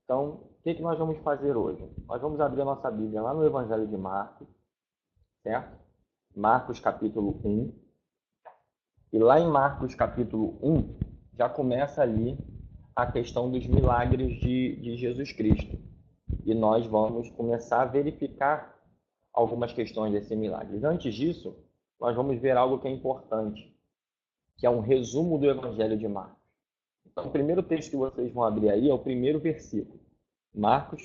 Então, o que nós vamos fazer hoje? Nós vamos abrir a nossa Bíblia lá no Evangelho de Marcos, certo? Marcos capítulo 1. E lá em Marcos capítulo 1, já começa ali a questão dos milagres de Jesus Cristo. E nós vamos começar a verificar algumas questões desses milagres. Antes disso, nós vamos ver algo que é importante, que é um resumo do Evangelho de Marcos. Então, o primeiro texto que vocês vão abrir aí é o primeiro versículo. Marcos,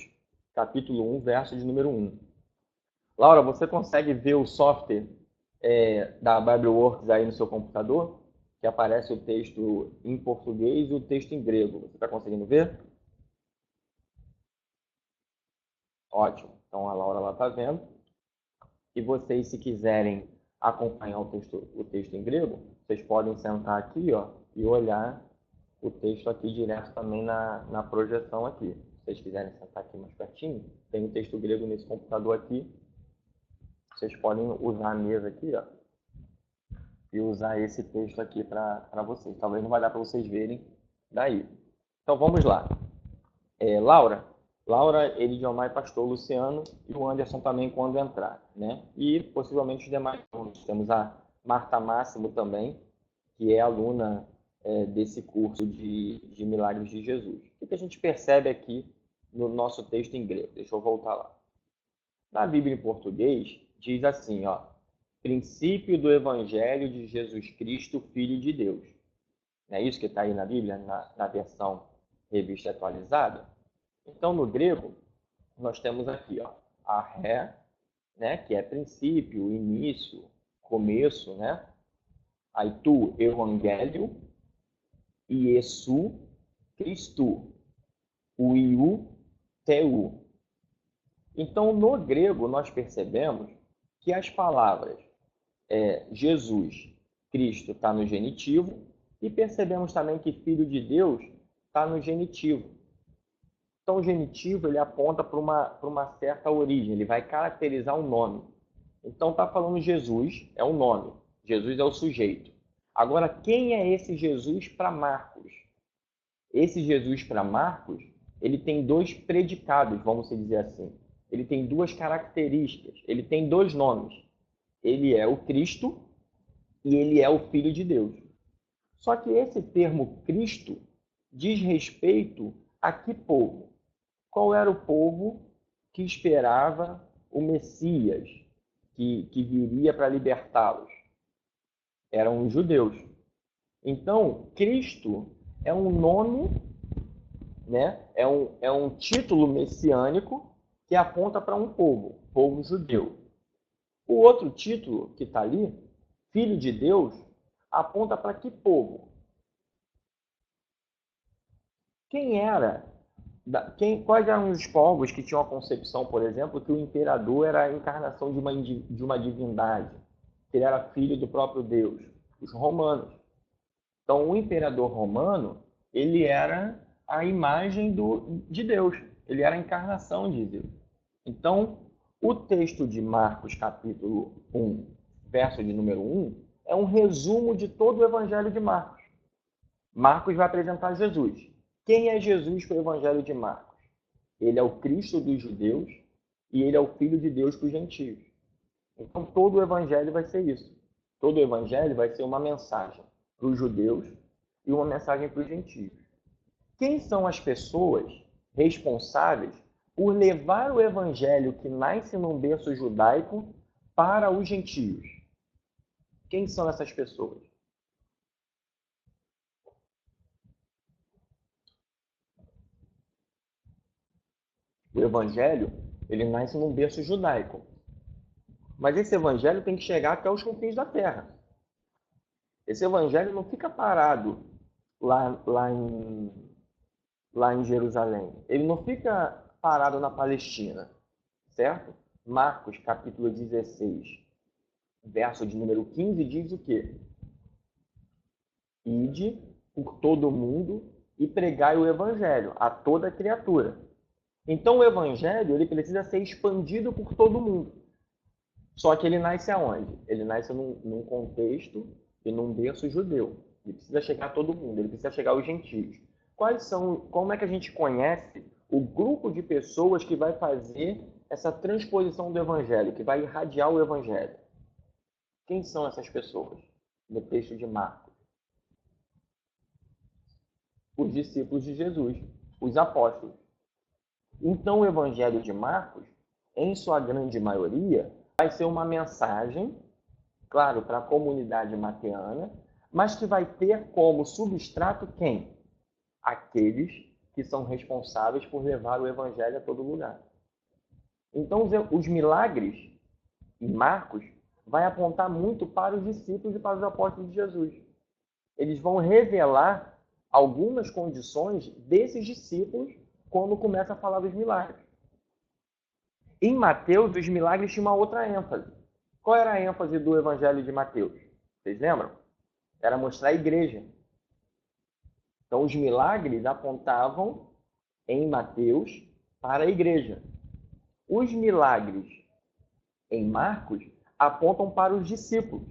capítulo 1, verso de número 1. Laura, você consegue ver o software da BibleWorks aí no seu computador? Que aparece o texto em português e o texto em grego. Você está conseguindo ver? Ótimo. Então, a Laura está vendo. E vocês, se quiserem acompanhar o texto em grego, vocês podem sentar aqui, ó, e olhar o texto aqui direto também na projeção aqui. Se vocês quiserem sentar aqui mais pertinho, tem o texto grego nesse computador aqui. Vocês podem usar a mesa aqui, ó, e usar esse texto aqui para vocês. Talvez não vai dar para vocês verem daí. Então vamos lá. Laura, Elidiomar e Pastor Luciano, e o Anderson também quando entrar, né? E possivelmente os demais alunos. Temos a Marta Máximo também, que é aluna desse curso de Milagres de Jesus. O que a gente percebe aqui no nosso texto em grego? Deixa eu voltar lá. Na Bíblia em português, diz assim, ó, princípio do Evangelho de Jesus Cristo, Filho de Deus. Não é isso que está aí na Bíblia, na versão revista atualizada? Então, no grego, nós temos aqui, ó, a ré, né, que é princípio, início, começo, né? Aí tu, Evangelho, Iesu, Cristo, o Iu, Teu. Então, no grego, nós percebemos que as palavras Jesus, Cristo, está no genitivo, e percebemos também que Filho de Deus está no genitivo. Então, o genitivo ele aponta para uma certa origem, ele vai caracterizar um nome. Então, está falando Jesus, é um nome. Jesus é o sujeito. Agora, quem é esse Jesus para Marcos? Esse Jesus para Marcos, ele tem dois predicados, vamos dizer assim. Ele tem duas características, ele tem dois nomes. Ele é o Cristo e ele é o Filho de Deus. Só que esse termo Cristo diz respeito a que povo? Qual era o povo que esperava o Messias, que viria para libertá-los? Eram os judeus. Então, Cristo é um nome, né? É um título messiânico que aponta para um povo judeu. O outro título que está ali, Filho de Deus, aponta para que povo? Quem era? Quais eram os povos que tinham a concepção, por exemplo, que o imperador era a encarnação de uma divindade, que ele era filho do próprio Deus? Os romanos. Então, o imperador romano, ele era a imagem de Deus, ele era a encarnação de Deus. Então, o texto de Marcos, capítulo 1, verso de número 1, é um resumo de todo o evangelho de Marcos. Marcos vai apresentar Jesus. Quem é Jesus para o evangelho de Marcos? Ele é o Cristo dos judeus e ele é o Filho de Deus para os gentios. Então, todo o evangelho vai ser isso. Todo o evangelho vai ser uma mensagem para os judeus e uma mensagem para os gentios. Quem são as pessoas responsáveis por levar o evangelho que nasce num berço judaico para os gentios? Quem são essas pessoas? O evangelho, ele nasce num berço judaico. Mas esse evangelho tem que chegar até os confins da terra. Esse evangelho não fica parado lá em Jerusalém. Ele não fica parado na Palestina, certo? Marcos, capítulo 16, verso de número 15, diz o quê? Ide por todo o mundo e pregai o evangelho a toda criatura. Então, o evangelho ele precisa ser expandido por todo mundo. Só que ele nasce aonde? Ele nasce num contexto e num berço judeu. Ele precisa chegar a todo mundo, ele precisa chegar aos gentios. Como é que a gente conhece o grupo de pessoas que vai fazer essa transposição do Evangelho, que vai irradiar o Evangelho. Quem são essas pessoas? No texto de Marcos. Os discípulos de Jesus, os apóstolos. Então, o Evangelho de Marcos, em sua grande maioria, vai ser uma mensagem, claro, para a comunidade mateana, mas que vai ter como substrato quem? Aqueles que são responsáveis por levar o Evangelho a todo lugar. Então, os milagres em Marcos vai apontar muito para os discípulos e para os apóstolos de Jesus. Eles vão revelar algumas condições desses discípulos quando começa a falar dos milagres. Em Mateus, os milagres tinham uma outra ênfase. Qual era a ênfase do Evangelho de Mateus? Vocês lembram? Era mostrar a igreja. Então, os milagres apontavam em Mateus para a igreja. Os milagres em Marcos apontam para os discípulos.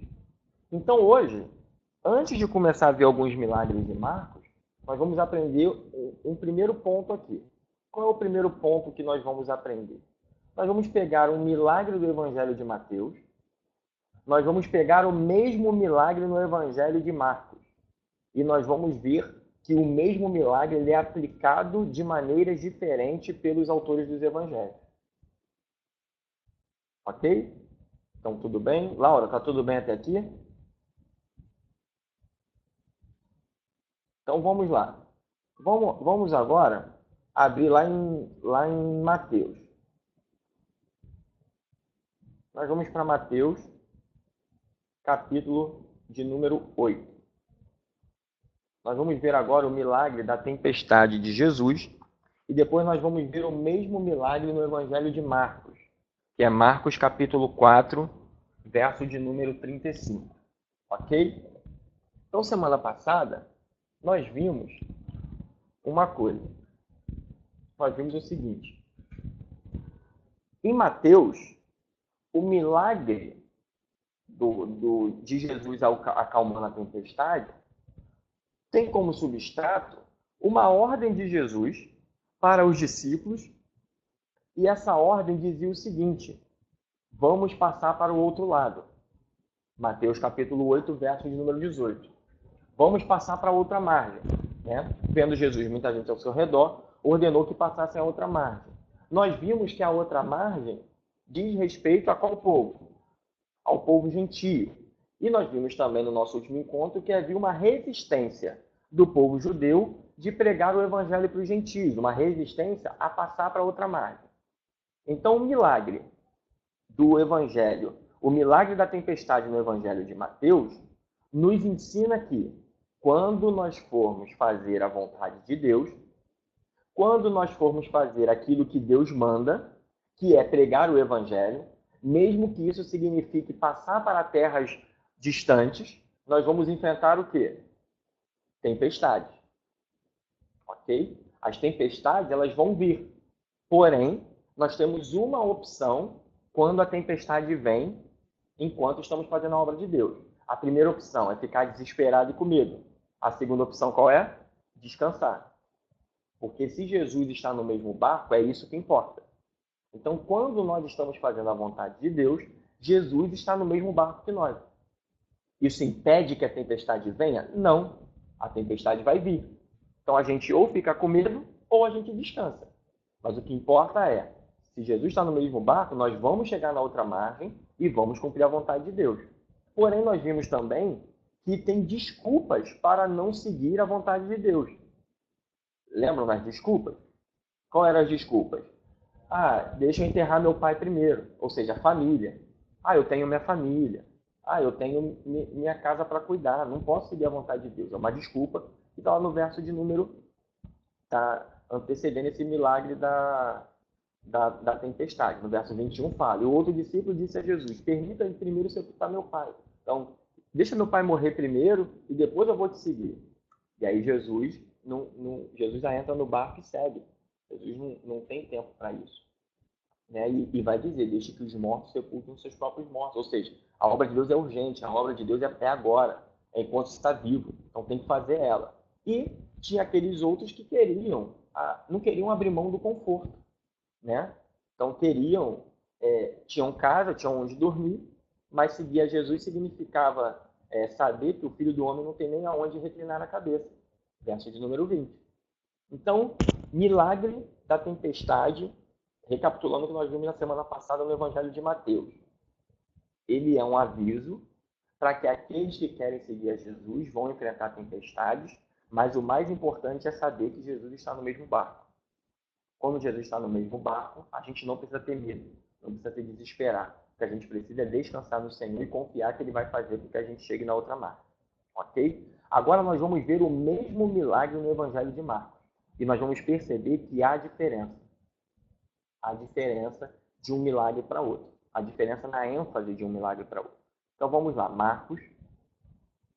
Então, hoje, antes de começar a ver alguns milagres de Marcos, nós vamos aprender um primeiro ponto aqui. Qual é o primeiro ponto que nós vamos aprender? Nós vamos pegar um milagre do Evangelho de Mateus, nós vamos pegar o mesmo milagre no Evangelho de Marcos, e nós vamos ver que o mesmo milagre ele é aplicado de maneiras diferentes pelos autores dos Evangelhos. Ok? Então, tudo bem? Laura, está tudo bem até aqui? Então, vamos lá. Vamos agora abrir lá em Mateus. Nós vamos para Mateus, capítulo de número 8. Nós vamos ver agora o milagre da tempestade de Jesus e depois nós vamos ver o mesmo milagre no Evangelho de Marcos, que é Marcos capítulo 4, verso de número 35. Ok? Então, semana passada, nós vimos uma coisa. Nós vimos o seguinte. Em Mateus, o milagre de Jesus acalmando a tempestade tem como substrato uma ordem de Jesus para os discípulos, e essa ordem dizia o seguinte: vamos passar para o outro lado. Mateus capítulo 8, verso de número 18. Vamos passar para a outra margem. Né? Vendo Jesus, muita gente ao seu redor, ordenou que passassem a outra margem. Nós vimos que a outra margem diz respeito a qual povo? Ao povo gentio. E nós vimos também no nosso último encontro que havia uma resistência do povo judeu de pregar o evangelho para os gentios, uma resistência a passar para outra margem. Então, o milagre do evangelho, o milagre da tempestade no evangelho de Mateus, nos ensina que, quando nós formos fazer a vontade de Deus, quando nós formos fazer aquilo que Deus manda, que é pregar o evangelho, mesmo que isso signifique passar para terras distantes, nós vamos enfrentar o quê? Tempestades. Ok? As tempestades, elas vão vir. Porém, nós temos uma opção quando a tempestade vem, enquanto estamos fazendo a obra de Deus. A primeira opção é ficar desesperado e com medo. A segunda opção qual é? Descansar. Porque se Jesus está no mesmo barco, é isso que importa. Então, quando nós estamos fazendo a vontade de Deus, Jesus está no mesmo barco que nós. Isso impede que a tempestade venha? Não. A tempestade vai vir. Então, a gente ou fica com medo ou a gente descansa. Mas o que importa é, se Jesus está no mesmo barco, nós vamos chegar na outra margem e vamos cumprir a vontade de Deus. Porém, nós vimos também que tem desculpas para não seguir a vontade de Deus. Lembram das desculpas? Qual eram as desculpas? Deixa eu enterrar meu pai primeiro, ou seja, a família. Eu tenho minha família. Eu tenho minha casa para cuidar, não posso seguir a vontade de Deus. É uma desculpa que está lá no verso de número, está antecedendo esse milagre da tempestade. No verso 21 fala: e o outro discípulo disse a Jesus: permita-me primeiro sepultar meu pai. Então, deixa meu pai morrer primeiro e depois eu vou te seguir. E aí Jesus já entra no barco e segue. Jesus não tem tempo para isso. Né? E vai dizer: deixe que os mortos sepultem os seus próprios mortos. Ou seja, a obra de Deus é urgente, a obra de Deus é agora, é enquanto está vivo. Então tem que fazer ela. E tinha aqueles outros que queriam, não queriam abrir mão do conforto, né? Então tinham casa, tinham onde dormir, mas seguir a Jesus significava saber que o Filho do Homem não tem nem aonde reclinar a cabeça. Verso de número 20. Então, milagre da tempestade, recapitulando o que nós vimos na semana passada no Evangelho de Mateus. Ele é um aviso para que aqueles que querem seguir a Jesus vão enfrentar tempestades, mas o mais importante é saber que Jesus está no mesmo barco. Quando Jesus está no mesmo barco, a gente não precisa ter medo, não precisa se desesperar. O que a gente precisa é descansar no Senhor e confiar que Ele vai fazer com que a gente chegue na outra marca. Ok? Agora nós vamos ver o mesmo milagre no Evangelho de Marcos. E nós vamos perceber que há diferença. Há diferença de um milagre para outro. Há diferença na ênfase de um milagre para outro. Então vamos lá. Marcos,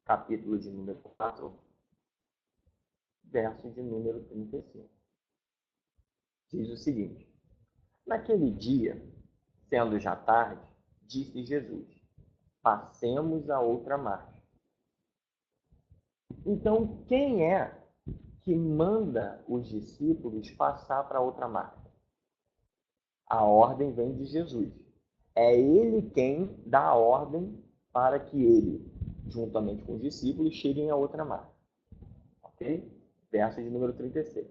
capítulo de número 4, verso de número 35. Diz o seguinte: naquele dia, sendo já tarde, disse Jesus: passemos a outra margem. Então, quem é que manda os discípulos passar para outra margem? A ordem vem de Jesus. É Ele quem dá a ordem para que ele, juntamente com os discípulos, cheguem a outra margem. Ok? Verso de número 36.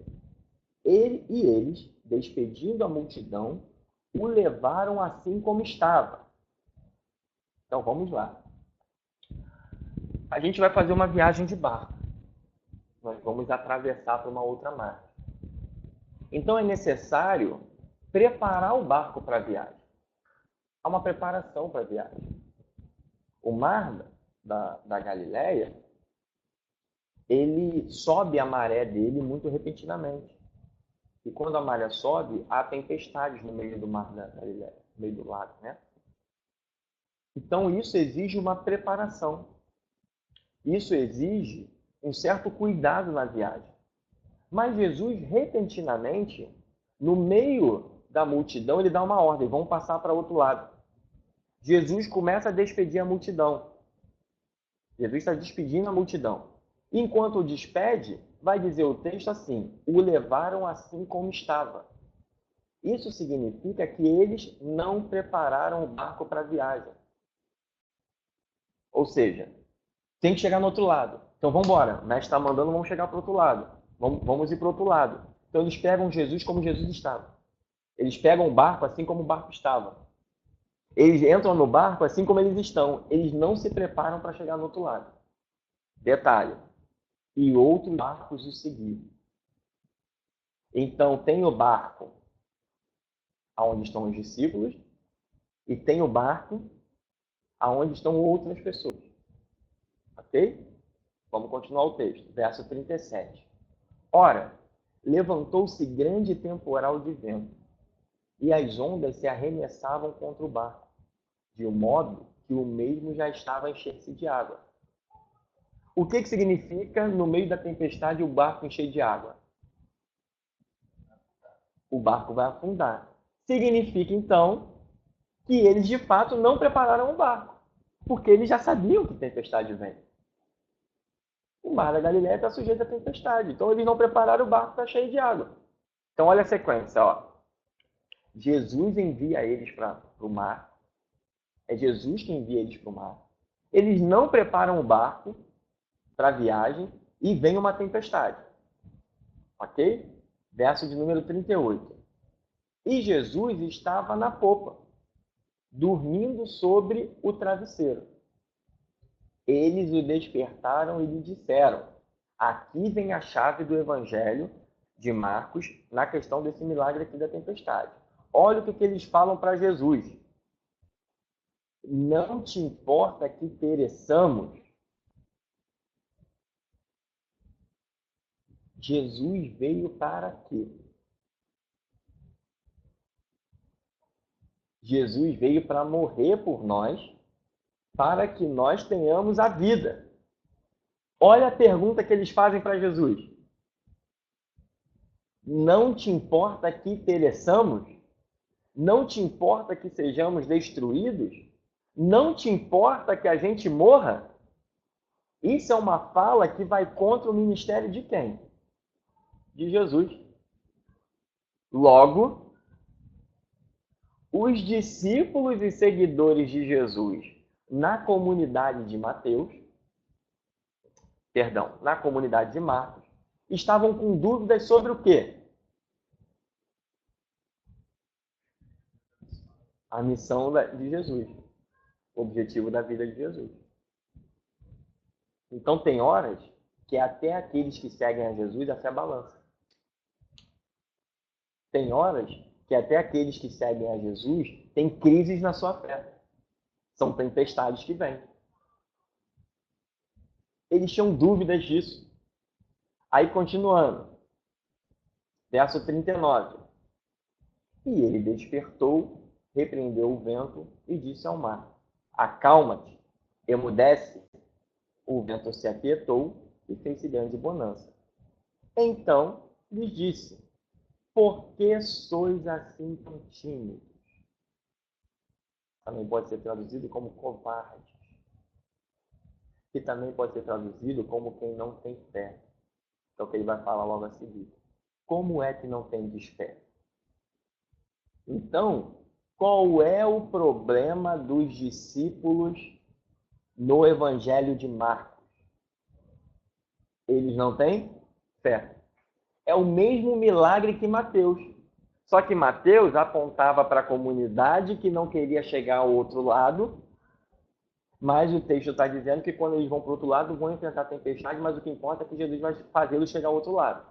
Eles, despedindo a multidão, o levaram assim como estava. Então, vamos lá. A gente vai fazer uma viagem de barco. Nós vamos atravessar para uma outra margem. Então, é necessário preparar o barco para a viagem. Há uma preparação para a viagem. O mar da Galileia, ele sobe a maré dele muito repentinamente. E quando a maré sobe, há tempestades no meio do mar da Galileia, no meio do lago, né? Então, isso exige uma preparação. Isso exige um certo cuidado na viagem. Mas Jesus, repentinamente, no meio da multidão, ele dá uma ordem: vamos passar para o outro lado. Jesus começa a despedir a multidão. Jesus está despedindo a multidão. Enquanto o despede, vai dizer o texto assim: o levaram assim como estava. Isso significa que eles não prepararam o barco para a viagem. Ou seja, tem que chegar no outro lado. Então vamos embora. O mestre está mandando, vamos chegar para o outro lado. Vamos ir para o outro lado. Então eles pegam Jesus como Jesus estava. Eles pegam o barco assim como o barco estava. Eles entram no barco assim como eles estão. Eles não se preparam para chegar no outro lado. Detalhe. E outros barcos o seguiram. Então tem o barco onde estão os discípulos e tem o barco onde estão outras pessoas. Ok? Vamos continuar o texto. Verso 37. Ora, levantou-se grande temporal de vento, e as ondas se arremessavam contra o barco, de um modo que o mesmo já estava a encher-se de água. O que significa, no meio da tempestade, o barco encher de água? O barco vai afundar. Significa, então, que eles, de fato, não prepararam o barco, porque eles já sabiam que tempestade vem. O mar da Galileia está sujeito à tempestade. Então, eles não prepararam o barco, está cheio de água. Então, olha a sequência. Ó. Jesus envia eles para o mar. É Jesus que envia eles para o mar. Eles não preparam o barco para a viagem e vem uma tempestade. Ok? Verso de número 38. E Jesus estava na popa, dormindo sobre o travesseiro. Eles o despertaram e lhe disseram: aqui vem a chave do Evangelho de Marcos na questão desse milagre aqui da tempestade. Olha o que eles falam para Jesus. Não te importa que pereçamos? Jesus veio para quê? Jesus veio para morrer por nós, para que nós tenhamos a vida. Olha a pergunta que eles fazem para Jesus. Não te importa que pereçamos? Não te importa que sejamos destruídos? Não te importa que a gente morra? Isso é uma fala que vai contra o ministério de quem? de Jesus. Logo, os discípulos e seguidores de Jesus na comunidade de na comunidade de Marcos, estavam com dúvidas sobre o quê? A missão de Jesus, o objetivo da vida de Jesus. Então, tem horas que até aqueles que seguem a Jesus a fé balança. Tem horas que até aqueles que seguem a Jesus têm crises na sua fé. São tempestades que vêm. Eles tinham dúvidas disso. Aí, continuando. Verso 39. E ele despertou, repreendeu o vento e disse ao mar: acalma-te, emudece. O vento se aquietou e fez-se grande bonança. Então lhes disse: por que sois assim tão tímidos? Também pode ser traduzido como covardes. Que também pode ser traduzido como quem não tem fé. É o que ele vai falar logo a seguir. Como é que não tendes fé? Então, qual é o problema dos discípulos no Evangelho de Marcos? Eles não têm fé. É o mesmo milagre que Mateus. Só que Mateus apontava para a comunidade que não queria chegar ao outro lado, mas o texto está dizendo que quando eles vão para o outro lado, vão enfrentar tempestade, mas o que importa é que Jesus vai fazê-los chegar ao outro lado.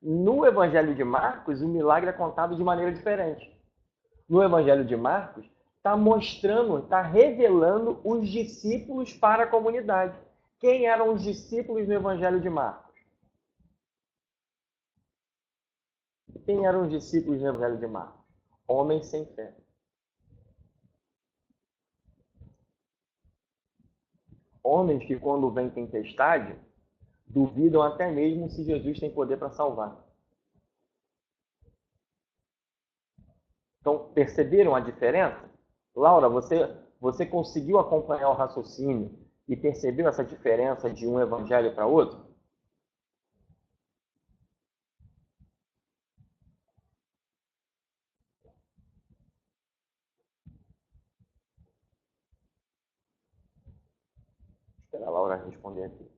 No Evangelho de Marcos, o milagre é contado de maneira diferente. No Evangelho de Marcos, está mostrando, está revelando os discípulos para a comunidade. Quem eram os discípulos no Evangelho de Marcos? Quem eram os discípulos no Evangelho de Marcos? Homens sem fé. Homens que, quando vem tempestade, duvidam até mesmo se Jesus tem poder para salvar. Então, perceberam a diferença? Laura, você conseguiu acompanhar o raciocínio e percebeu essa diferença de um evangelho para outro? Espera a Laura responder aqui.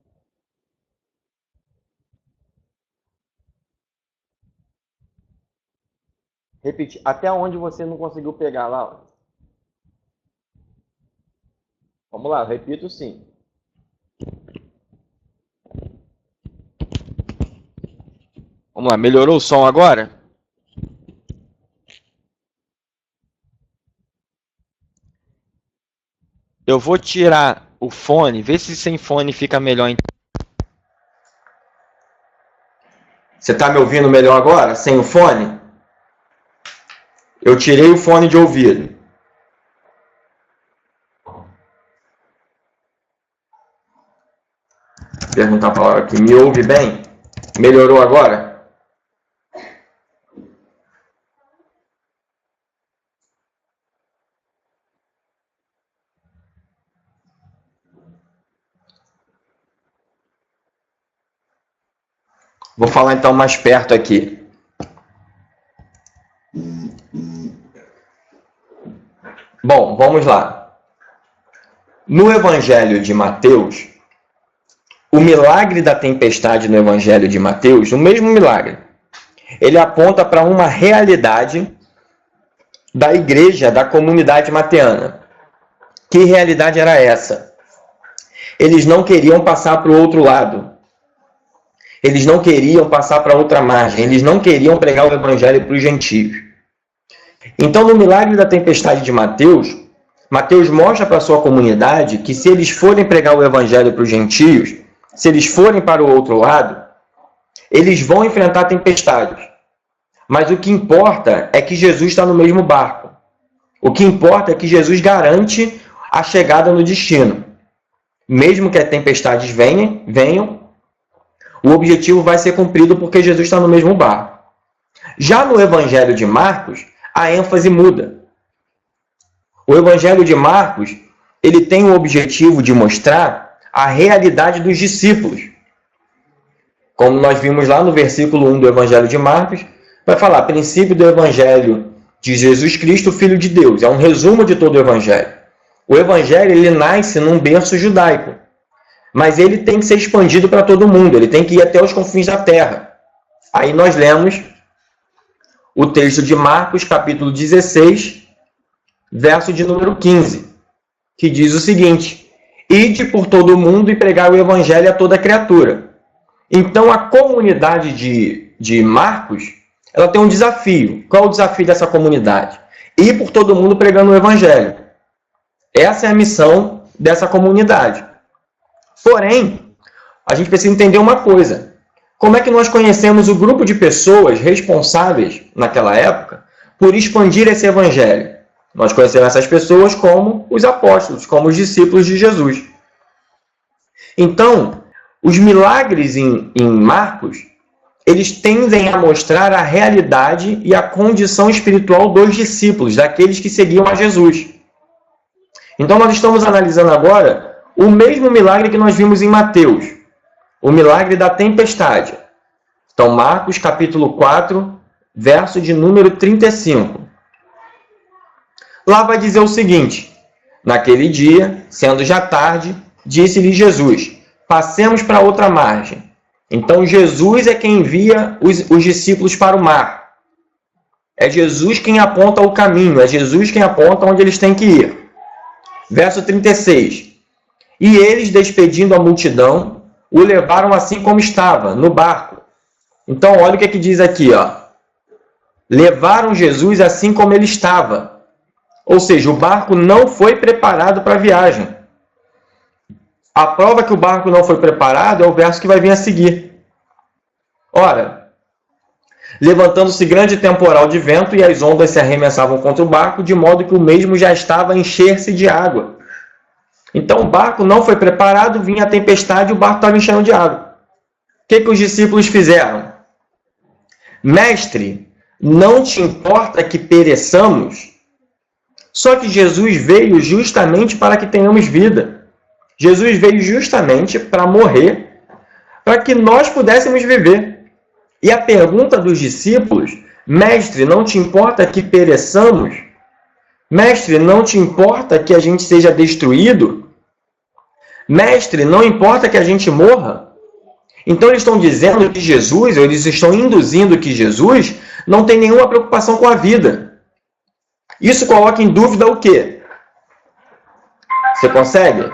Repetir. Até onde você não conseguiu pegar, Laura? Vamos lá, repito sim. Vamos lá, melhorou o som agora? Eu vou tirar o fone, vê se sem fone fica melhor. Você está me ouvindo melhor agora, sem o fone? Eu tirei o fone de ouvido. Perguntar para a Laura aqui, me ouve bem? Melhorou agora? Vou falar então mais perto aqui. Bom, vamos lá. No Evangelho de Mateus, o milagre da tempestade no Evangelho de Mateus, o mesmo milagre, ele aponta para uma realidade da igreja, da comunidade mateana. Que realidade era essa? Eles não queriam passar para o outro lado. Eles não queriam passar para outra margem. Eles não queriam pregar o Evangelho para os gentios. Então, no milagre da tempestade de Mateus, Mateus mostra para a sua comunidade que se eles forem pregar o Evangelho para os gentios, se eles forem para o outro lado, eles vão enfrentar tempestades. Mas o que importa é que Jesus está no mesmo barco. O que importa é que Jesus garante a chegada no destino. Mesmo que as tempestades venham, o objetivo vai ser cumprido porque Jesus está no mesmo barco. Já no Evangelho de Marcos, a ênfase muda. O Evangelho de Marcos, ele tem o objetivo de mostrar a realidade dos discípulos. Como nós vimos lá no versículo 1 do Evangelho de Marcos, vai falar princípio do Evangelho de Jesus Cristo, Filho de Deus. É um resumo de todo o Evangelho. O Evangelho ele nasce num berço judaico, mas ele tem que ser expandido para todo mundo, ele tem que ir até os confins da terra. Aí nós lemos o texto de Marcos, capítulo 16, verso de número 15, que diz o seguinte: ide por todo o mundo e pregai o Evangelho a toda criatura. Então, a comunidade de Marcos, ela tem um desafio. Qual é o desafio dessa comunidade? Ir por todo mundo pregando o Evangelho. Essa é a missão dessa comunidade. Porém, a gente precisa entender uma coisa. Como é que nós conhecemos o grupo de pessoas responsáveis, naquela época, por expandir esse Evangelho? Nós conhecemos essas pessoas como os apóstolos, como os discípulos de Jesus. Então, os milagres em Marcos, eles tendem a mostrar a realidade e a condição espiritual dos discípulos, daqueles que seguiam a Jesus. Então, nós estamos analisando agora o mesmo milagre que nós vimos em Mateus, o milagre da tempestade. Então, Marcos, capítulo 4, verso de número 35. Lá vai dizer o seguinte: naquele dia, sendo já tarde, disse-lhe Jesus: passemos para outra margem. Então, Jesus é quem envia os discípulos para o mar. É Jesus quem aponta o caminho, é Jesus quem aponta onde eles têm que ir. Verso 36. E eles, despedindo a multidão, o levaram assim como estava, no barco. Então, olha o que diz aqui, ó. Levaram Jesus assim como ele estava. Ou seja, o barco não foi preparado para a viagem. A prova que o barco não foi preparado é o verso que vai vir a seguir. Ora, levantando-se grande temporal de vento e as ondas se arremessavam contra o barco, de modo que o mesmo já estava a encher-se de água. Então o barco não foi preparado, vinha a tempestade e o barco estava enchendo de água. O que os discípulos fizeram? Mestre, não te importa que pereçamos? Só que Jesus veio justamente para que tenhamos vida. Jesus veio justamente para morrer, para que nós pudéssemos viver. E a pergunta dos discípulos: mestre, não te importa que pereçamos? Mestre, não te importa que a gente seja destruído? Mestre, não importa que a gente morra? Então eles estão dizendo que Jesus, ou eles estão induzindo que Jesus não tem nenhuma preocupação com a vida. Isso coloca em dúvida o quê? Você consegue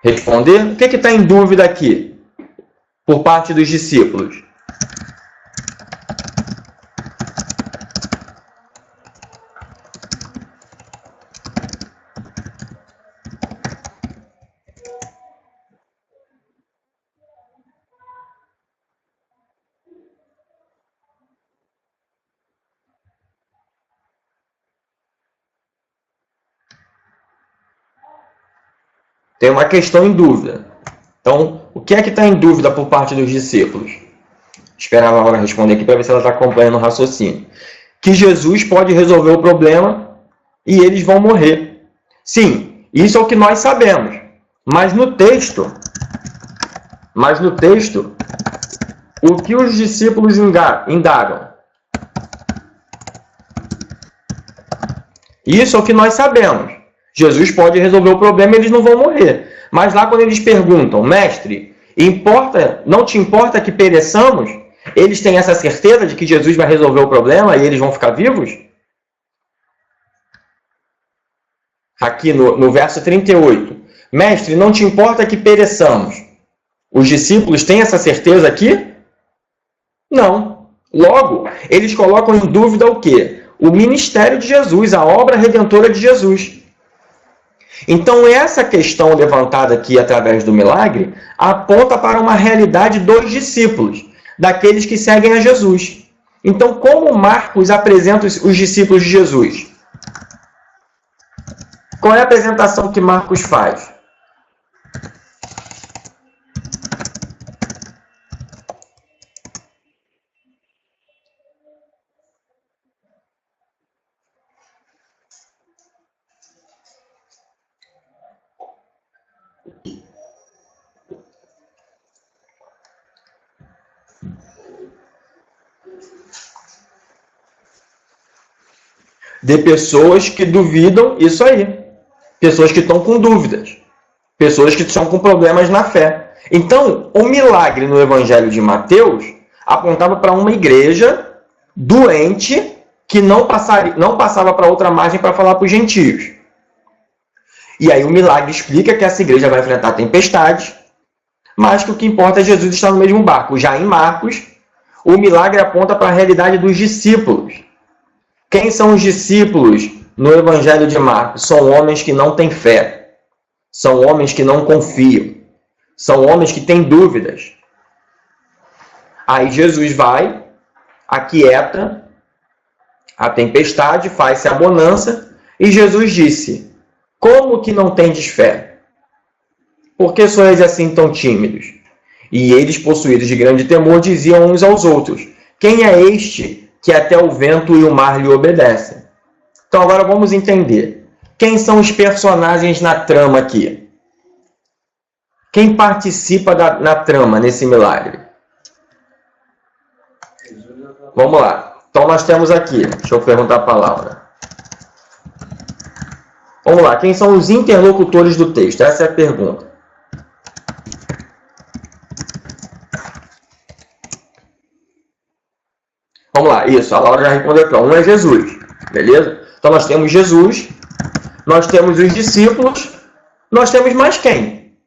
responder? O que está em dúvida aqui por parte dos discípulos? Tem uma questão em dúvida. Então, o que é que está em dúvida por parte dos discípulos? Esperava a Laura responder aqui para ver se ela está acompanhando o raciocínio. Que Jesus pode resolver o problema e eles vão morrer. Sim, isso é o que nós sabemos. Mas no texto, o que os discípulos indagam? Isso é o que nós sabemos. Jesus pode resolver o problema e eles não vão morrer. Mas lá quando eles perguntam, mestre, não te importa que pereçamos? Eles têm essa certeza de que Jesus vai resolver o problema e eles vão ficar vivos? Aqui no verso 38. Mestre, não te importa que pereçamos? Os discípulos têm essa certeza aqui? Não. Logo, eles colocam em dúvida o quê? O ministério de Jesus, a obra redentora de Jesus. Então, essa questão levantada aqui através do milagre aponta para uma realidade dos discípulos, daqueles que seguem a Jesus. Então, como Marcos apresenta os discípulos de Jesus? Qual é a apresentação que Marcos faz? de pessoas que duvidam isso aí. Pessoas que estão com dúvidas. Pessoas que estão com problemas na fé. Então, o milagre no Evangelho de Mateus apontava para uma igreja doente que não passava para outra margem para falar para os gentios. E aí o milagre explica que essa igreja vai enfrentar tempestades, mas que o que importa é Jesus estar no mesmo barco. Já em Marcos, o milagre aponta para a realidade dos discípulos. Quem são os discípulos no Evangelho de Marcos? São homens que não têm fé. São homens que não confiam. São homens que têm dúvidas. Aí Jesus vai, aquieta a tempestade, faz-se a bonança, e Jesus disse: como que não tendes fé? Por que sois assim tão tímidos? E eles, possuídos de grande temor, diziam uns aos outros: quem é este que até o vento e o mar lhe obedecem? Então agora vamos entender. Quem são os personagens na trama aqui? Quem participa na trama, nesse milagre? Vamos lá. Então nós temos aqui, deixa eu perguntar para a Laura. Vamos lá, quem são os interlocutores do texto? Essa é a pergunta. Vamos lá, isso, a Laura já respondeu aqui. Um é Jesus, beleza? Então nós temos Jesus, nós temos os discípulos, nós temos mais quem?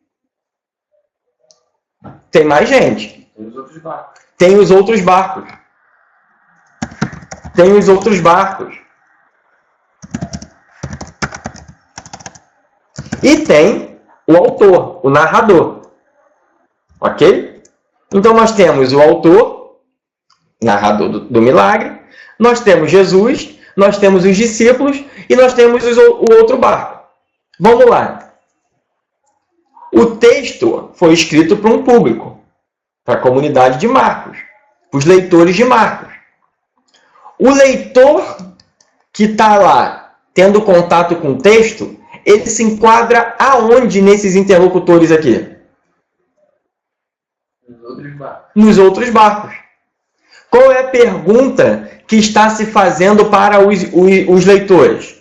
Tem mais gente. Tem os outros barcos. Tem os outros barcos. Tem os outros barcos. E tem o autor, o narrador. Ok? Então nós temos o autor, narrador do milagre, nós temos Jesus, nós temos os discípulos e nós temos o outro barco. Vamos lá. O texto foi escrito para um público, para a comunidade de Marcos, para os leitores de Marcos. O leitor que está lá tendo contato com o texto, ele se enquadra aonde nesses interlocutores aqui? Nos outros barcos. Qual é a pergunta que está se fazendo para os leitores?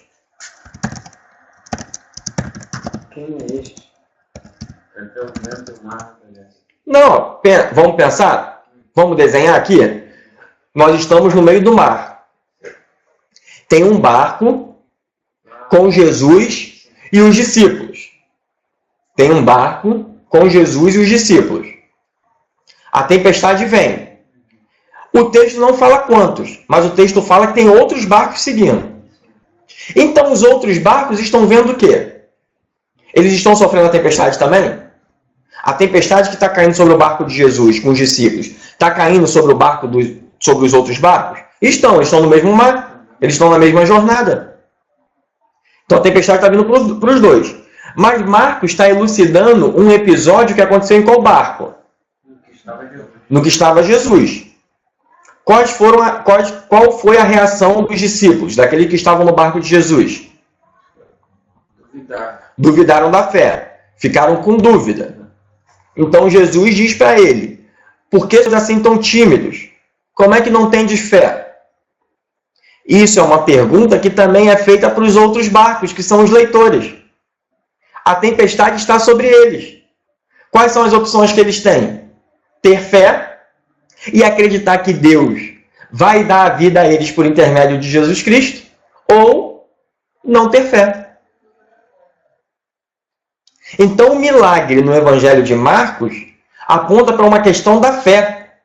Quem é este? Até o vento e o mar. Não, vamos pensar? Vamos desenhar aqui? Nós estamos no meio do mar. Tem um barco com Jesus e os discípulos. Tem um barco com Jesus e os discípulos. A tempestade vem. O texto não fala quantos, mas o texto fala que tem outros barcos seguindo. Então os outros barcos estão vendo o quê? Eles estão sofrendo a tempestade também? A tempestade que está caindo sobre o barco de Jesus com os discípulos está caindo sobre o barco sobre os outros barcos? Eles estão no mesmo mar, eles estão na mesma jornada. Então a tempestade está vindo para os dois. Mas Marcos está elucidando um episódio que aconteceu em qual barco? No que estava Jesus. Qual foi a reação dos discípulos, daqueles que estavam no barco de Jesus? Duvidaram da fé. Ficaram com dúvida. Então Jesus diz para ele: por que vocês assim tão tímidos? Como é que não tendes fé? Isso é uma pergunta que também é feita para os outros barcos, que são os leitores. A tempestade está sobre eles. Quais são as opções que eles têm? Ter fé e acreditar que Deus vai dar a vida a eles por intermédio de Jesus Cristo, ou não ter fé. Então, o milagre no Evangelho de Marcos aponta para uma questão da fé.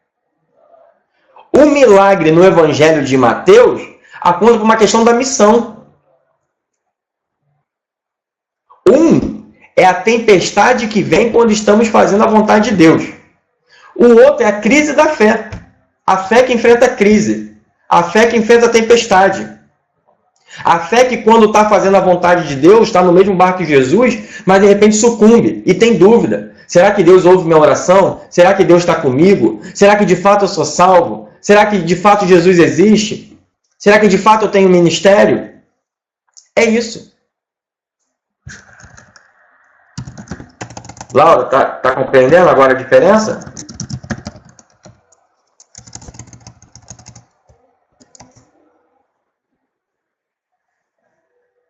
O milagre no Evangelho de Mateus aponta para uma questão da missão. Um é a tempestade que vem quando estamos fazendo a vontade de Deus. O outro é a crise da fé. A fé que enfrenta a crise. A fé que enfrenta a tempestade. A fé que, quando está fazendo a vontade de Deus, está no mesmo barco que Jesus, mas de repente sucumbe e tem dúvida. Será que Deus ouve minha oração? Será que Deus está comigo? Será que de fato eu sou salvo? Será que de fato Jesus existe? Será que de fato eu tenho ministério? É isso. Laura, tá compreendendo agora a diferença?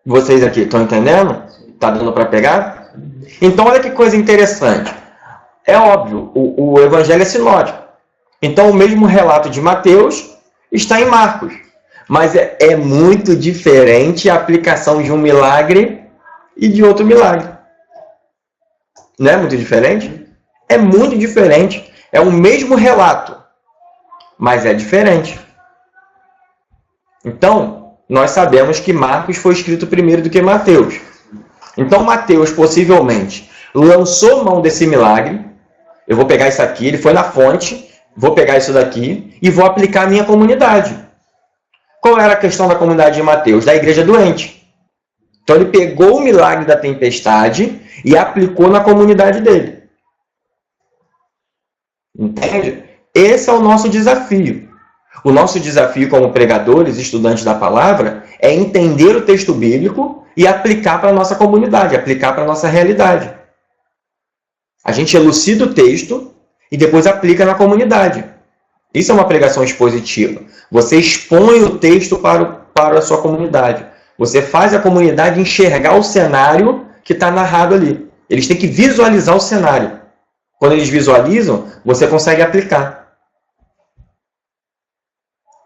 Vocês aqui estão entendendo? Está dando para pegar? Então, olha que coisa interessante. É óbvio, o evangelho é sinótico. Então, o mesmo relato de Mateus está em Marcos. Mas é muito diferente a aplicação de um milagre e de outro milagre. Não é muito diferente? É muito diferente. É o mesmo relato, mas é diferente. Então, nós sabemos que Marcos foi escrito primeiro do que Mateus. Então, Mateus possivelmente lançou mão desse milagre. Eu vou pegar isso aqui, ele foi na fonte, vou pegar isso daqui e vou aplicar à minha comunidade. Qual era a questão da comunidade de Mateus? Da igreja doente. Então, ele pegou o milagre da tempestade e aplicou na comunidade dele. Entende? Esse é o nosso desafio. O nosso desafio como pregadores, estudantes da palavra, é entender o texto bíblico e aplicar para a nossa comunidade, aplicar para a nossa realidade. A gente elucida o texto e depois aplica na comunidade. Isso é uma pregação expositiva. Você expõe o texto para a sua comunidade. Você faz a comunidade enxergar o cenário que está narrado ali. Eles têm que visualizar o cenário. Quando eles visualizam, você consegue aplicar.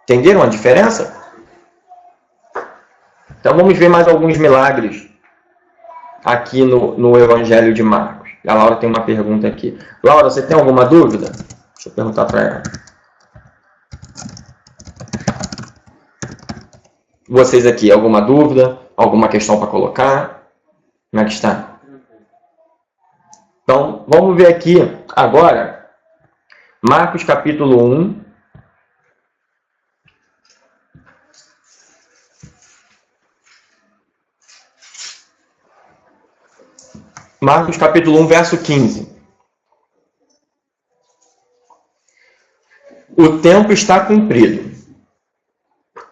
Entenderam a diferença? Então vamos ver mais alguns milagres aqui no Evangelho de Marcos. A Laura tem uma pergunta aqui. Laura, você tem alguma dúvida? Deixa eu perguntar para ela. Vocês aqui, alguma dúvida? Alguma questão para colocar? Como é que está? Então, vamos ver aqui agora, Marcos capítulo 1. Marcos capítulo 1, verso 15. O tempo está cumprido.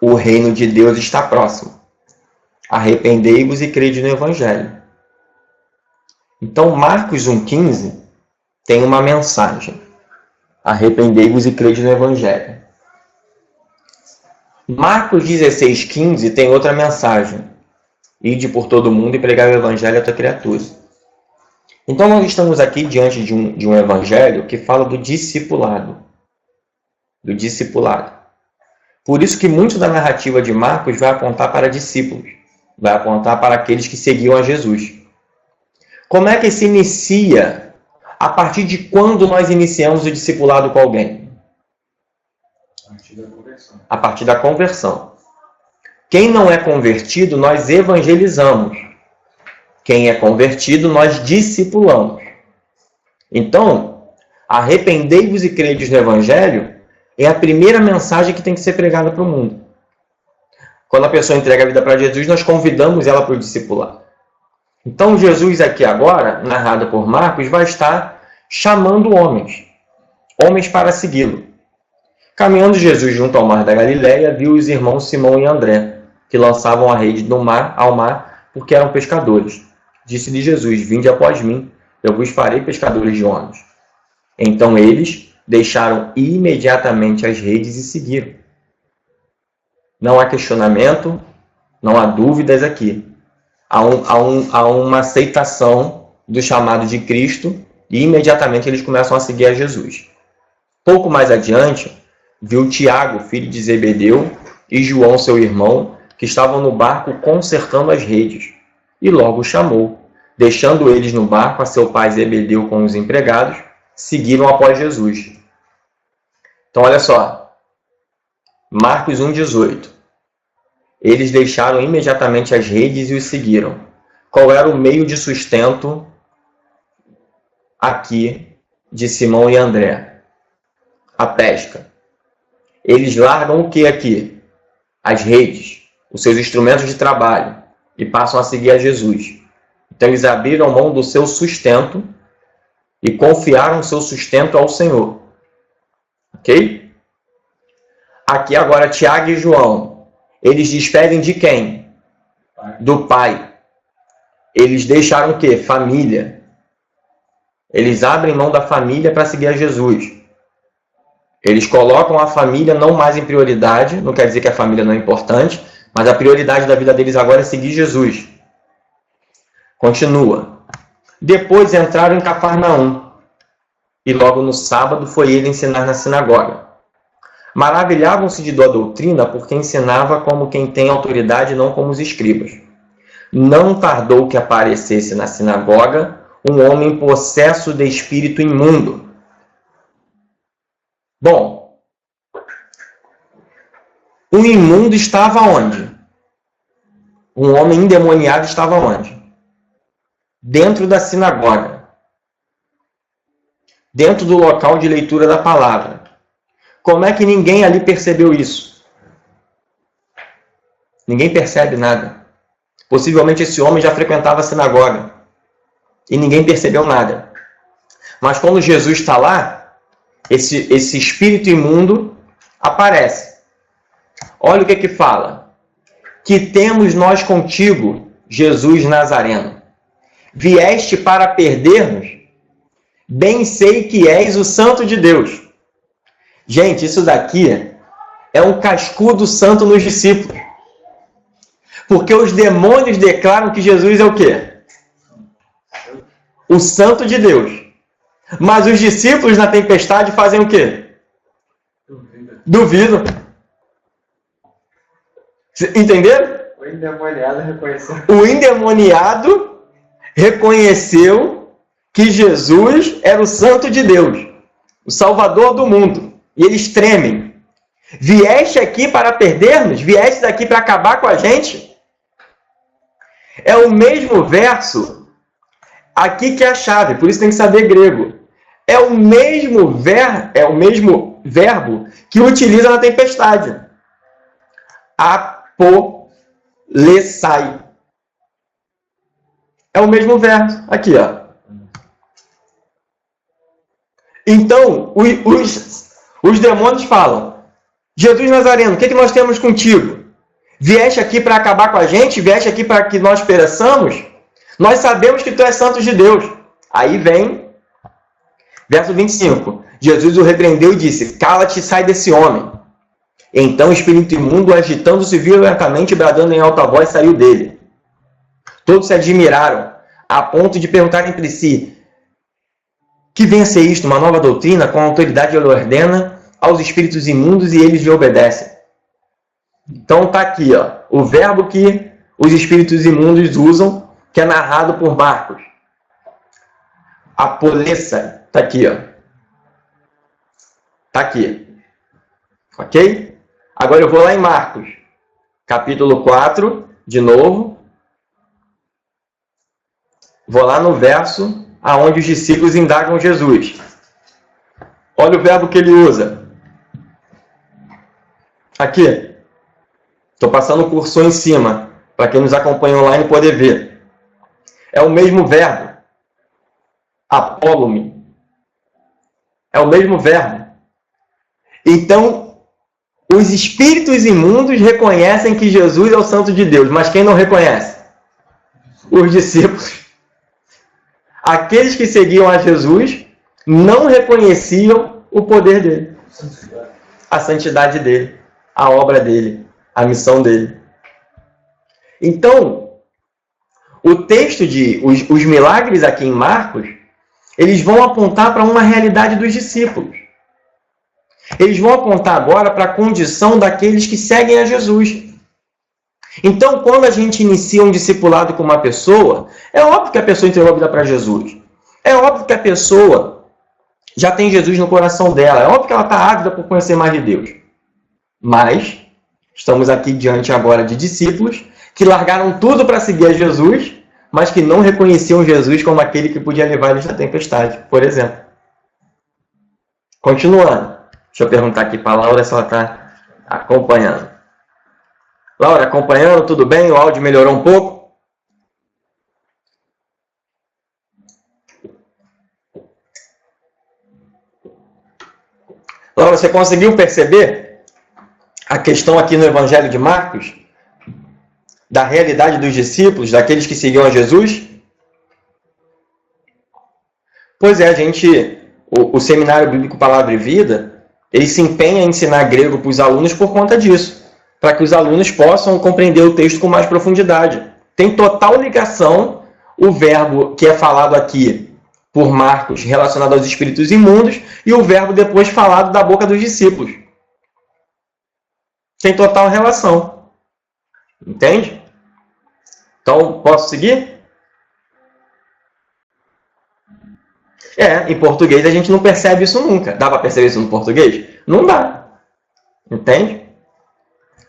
O reino de Deus está próximo. Arrependei-vos e crede no Evangelho. Então, Marcos 1,15 tem uma mensagem. Arrependei-vos e crede no Evangelho. Marcos 16,15 tem outra mensagem. Ide por todo mundo e pregai o Evangelho a toda criatura. Então, nós estamos aqui diante de um Evangelho que fala do discipulado. Do discipulado. Por isso que muito da narrativa de Marcos vai apontar para discípulos. Vai apontar para aqueles que seguiam a Jesus. Como é que se inicia? A partir de quando nós iniciamos o discipulado com alguém? A partir da conversão. A partir da conversão. Quem não é convertido, nós evangelizamos. Quem é convertido, nós discipulamos. Então, arrependei-vos e credes no Evangelho é a primeira mensagem que tem que ser pregada para o mundo. Quando a pessoa entrega a vida para Jesus, nós convidamos ela para o discipulado. Então, Jesus aqui agora, narrado por Marcos, vai estar chamando homens para segui-lo. Caminhando Jesus junto ao mar da Galileia, viu os irmãos Simão e André, que lançavam a rede ao mar, porque eram pescadores. Disse-lhe Jesus: vinde após mim, eu vos farei pescadores de homens. Então eles deixaram imediatamente as redes e seguiram. Não há questionamento, não há dúvidas aqui. Há uma aceitação do chamado de Cristo e imediatamente eles começam a seguir a Jesus. Pouco mais adiante, viu Tiago, filho de Zebedeu, e João, seu irmão, que estavam no barco consertando as redes, e logo chamou. Deixando eles no barco, a seu pai Zebedeu com os empregados, seguiram após Jesus. Então, olha só. Marcos 1,18. Eles deixaram imediatamente as redes e os seguiram. Qual era o meio de sustento aqui de Simão e André? A pesca. Eles largam o que aqui? As redes, os seus instrumentos de trabalho, e passam a seguir a Jesus. Então, eles abriram mão do seu sustento e confiaram o seu sustento ao Senhor. Ok? Aqui agora, Tiago e João, eles despedem de quem? Do Pai. Eles deixaram o quê? Família. Eles abrem mão da família para seguir a Jesus. Eles colocam a família não mais em prioridade, não quer dizer que a família não é importante, Mas a prioridade da vida deles agora é seguir Jesus. Continua. Depois entraram em Cafarnaum. E logo no sábado foi ele ensinar na sinagoga. Maravilhavam-se de sua doutrina, porque ensinava como quem tem autoridade, não como os escribas. Não tardou que aparecesse na sinagoga um homem possesso de espírito imundo. Bom, o imundo estava onde? Um homem endemoniado estava onde? Dentro da sinagoga. Dentro do local de leitura da palavra. Como é que ninguém ali percebeu isso? Ninguém percebe nada. Possivelmente esse homem já frequentava a sinagoga. E ninguém percebeu nada. Mas quando Jesus está lá, esse espírito imundo aparece. Olha o que fala. Que temos nós contigo, Jesus Nazareno. Vieste para perder-nos? Bem sei que és o Santo de Deus. Gente, isso daqui é um cascudo santo nos discípulos. Porque os demônios declaram que Jesus é o quê? O Santo de Deus. Mas os discípulos na tempestade fazem o quê? Duvidam. Entenderam? O endemoniado reconheceu. O endemoniado reconheceu que Jesus era o Santo de Deus, o Salvador do mundo. E eles tremem. Vieste aqui para perder-nos? Vieste daqui para acabar com a gente? É o mesmo verso aqui que é a chave, por isso tem que saber grego. É o mesmo verbo que utiliza na tempestade. Apolesai. É o mesmo verbo. Aqui, ó. Então, os demônios falam: Jesus Nazareno, o que nós temos contigo? Vieste aqui para acabar com a gente? Vieste aqui para que nós pereçamos? Nós sabemos que tu és santo de Deus. Aí vem, verso 25. Jesus o repreendeu e disse: cala-te e sai desse homem. Então o espírito imundo, agitando-se violentamente, bradando em alta voz, saiu dele. Todos se admiraram, a ponto de perguntar entre si: que vem a ser isto? Uma nova doutrina? Com autoridade ele ordena aos espíritos imundos e eles lhe obedecem. Então está aqui, ó, o verbo que os espíritos imundos usam, que é narrado por Marcos. Apolessa, está aqui, ó. Está aqui. Ok? Agora eu vou lá em Marcos, capítulo 4, de novo. Vou lá no verso aonde os discípulos indagam Jesus. Olha o verbo que ele usa. Aqui. Estou passando o cursor em cima, para quem nos acompanha online poder ver. É o mesmo verbo. Apolume. É o mesmo verbo. Então, os espíritos imundos reconhecem que Jesus é o Santo de Deus, mas quem não reconhece? Os discípulos. Aqueles que seguiam a Jesus não reconheciam o poder dele, a santidade dele, a obra dele, a missão dele. Então, o texto os milagres aqui em Marcos, eles vão apontar para uma realidade dos discípulos. Eles vão apontar agora para a condição daqueles que seguem a Jesus. Então, quando a gente inicia um discipulado com uma pessoa, é óbvio que a pessoa entregou a vida para Jesus. É óbvio que a pessoa já tem Jesus no coração dela. É óbvio que ela está ávida por conhecer mais de Deus. Mas estamos aqui diante agora de discípulos que largaram tudo para seguir a Jesus, mas que não reconheciam Jesus como aquele que podia levar eles da tempestade, por exemplo. Continuando. Deixa eu perguntar aqui para a Laura se ela está acompanhando. Laura, acompanhando? Tudo bem? O áudio melhorou um pouco? Laura, você conseguiu perceber a questão aqui no Evangelho de Marcos? Da realidade dos discípulos, daqueles que seguiam a Jesus? Pois é, o Seminário Bíblico Palavra e Vida, ele se empenha em ensinar grego para os alunos por conta disso. para que os alunos possam compreender o texto com mais profundidade. Tem total ligação o verbo que é falado aqui por Marcos relacionado aos espíritos imundos e o verbo depois falado da boca dos discípulos. Tem total relação. Entende? Então, posso seguir? Em português a gente não percebe isso nunca. Dá para perceber isso no português? Não dá. Entende?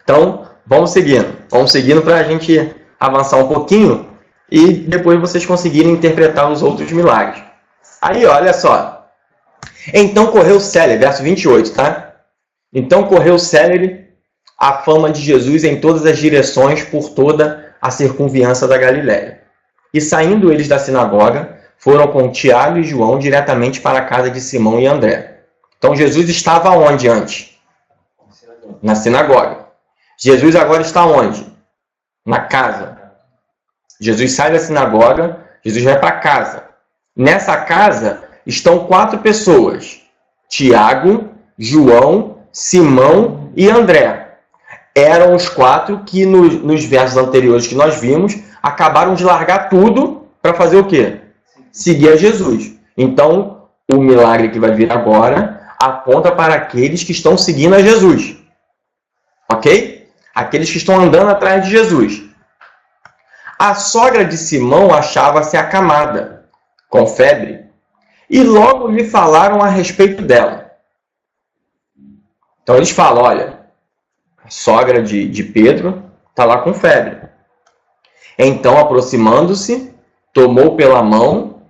Então, vamos seguindo. Vamos seguindo para a gente avançar um pouquinho e depois vocês conseguirem interpretar os outros milagres. Aí, olha só. Então correu célere, verso 28, tá? Então correu célere a fama de Jesus em todas as direções por toda a circunviança da Galiléia. E saindo eles da sinagoga, foram com Tiago e João diretamente para a casa de Simão e André. Então Jesus estava onde antes? Na sinagoga. Jesus agora está onde? Na casa. Jesus sai da sinagoga, Jesus vai para casa. Nessa casa estão 4 pessoas: Tiago, João, Simão e André. Eram os 4 que nos versos anteriores que nós vimos acabaram de largar tudo para fazer o quê? Seguir a Jesus. Então, o milagre que vai vir agora aponta para aqueles que estão seguindo a Jesus. Ok? Aqueles que estão andando atrás de Jesus. A sogra de Simão achava-se acamada, com febre, e logo lhe falaram a respeito dela. Então eles falam, olha, a sogra de Pedro está lá com febre. Então, aproximando-se, tomou pela mão,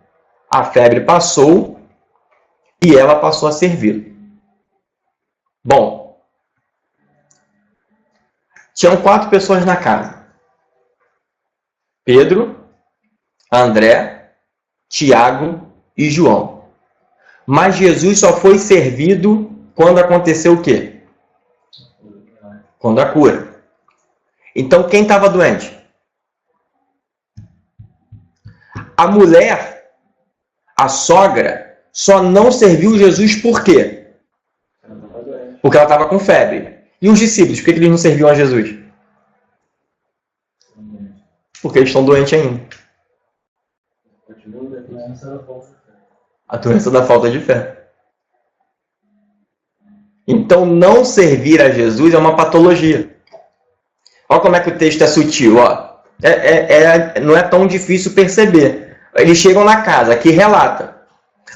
a febre passou e ela passou a servir. Bom, tinham 4 pessoas na casa. Pedro, André, Tiago e João. Mas Jesus só foi servido quando aconteceu o quê? Quando a cura. Então, quem estava doente? A mulher, a sogra, só não serviu Jesus por quê? Porque ela estava com febre. E os discípulos, por que eles não serviam a Jesus? Porque eles estão doentes ainda. A doença da falta de fé. Então, não servir a Jesus é uma patologia. Olha como é que o texto é sutil. Ó. Não é tão difícil perceber. Eles chegam na casa, aqui relata.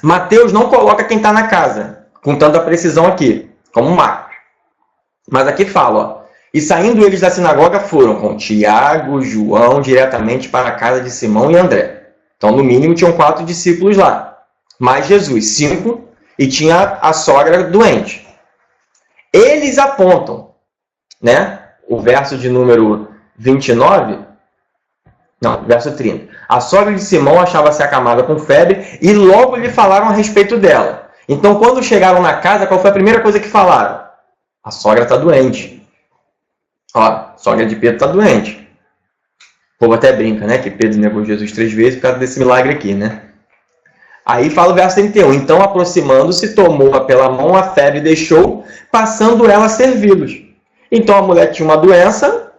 Mateus não coloca quem está na casa, com tanta precisão aqui, como Marcos. Mas aqui fala, ó. E saindo eles da sinagoga foram com Tiago, João, diretamente para a casa de Simão e André. Então, no mínimo, tinham 4 discípulos lá. Mais Jesus, 5, e tinha a sogra doente. Eles apontam, né? O verso de número 29, não, verso 30. A sogra de Simão achava-se acamada com febre e logo lhe falaram a respeito dela. Então, quando chegaram na casa, qual foi a primeira coisa que falaram? A sogra está doente. Ó, a sogra de Pedro está doente. O povo até brinca, né? Que Pedro negou Jesus 3 vezes por causa desse milagre aqui, né? Aí fala o verso 31. Então, aproximando-se, tomou-a pela mão, a febre deixou, passando ela a servi-los. Então, a mulher tinha uma doença,